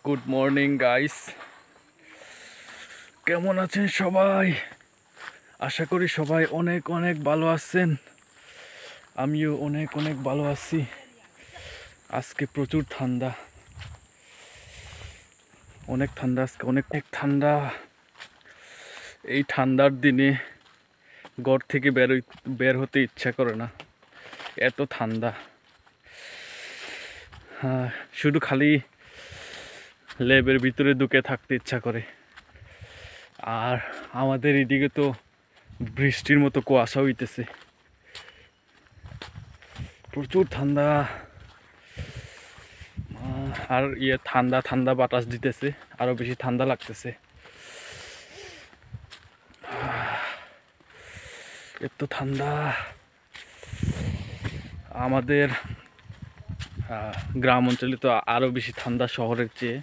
Good morning guys, কেমন আছেন সবাই? আশা করি সবাই অনেক অনেক ভালো আছেন। আমিও অনেক অনেক ভালো আছি। আজকে প্রচুর ঠান্ডা, অনেক ঠান্ডা, আজকে অনেক ঠান্ডা। এই ঠান্ডার দিনে ঘর থেকে বের হতে ইচ্ছা করে না, এত ঠান্ডা। শুধু খালি ল্যাবের ভিতরে ঢুকে থাকতে ইচ্ছা করে। আর আমাদের এদিকে তো বৃষ্টির মতো কুয়াশা হইতেছে, প্রচুর ঠান্ডা। আর ঠান্ডা ঠান্ডা বাতাস দিতেছে, আরো বেশি ঠান্ডা লাগতেছে। এত ঠান্ডা। আমাদের গ্রাম অঞ্চলে তো আরো বেশি ঠান্ডা শহরের চেয়ে।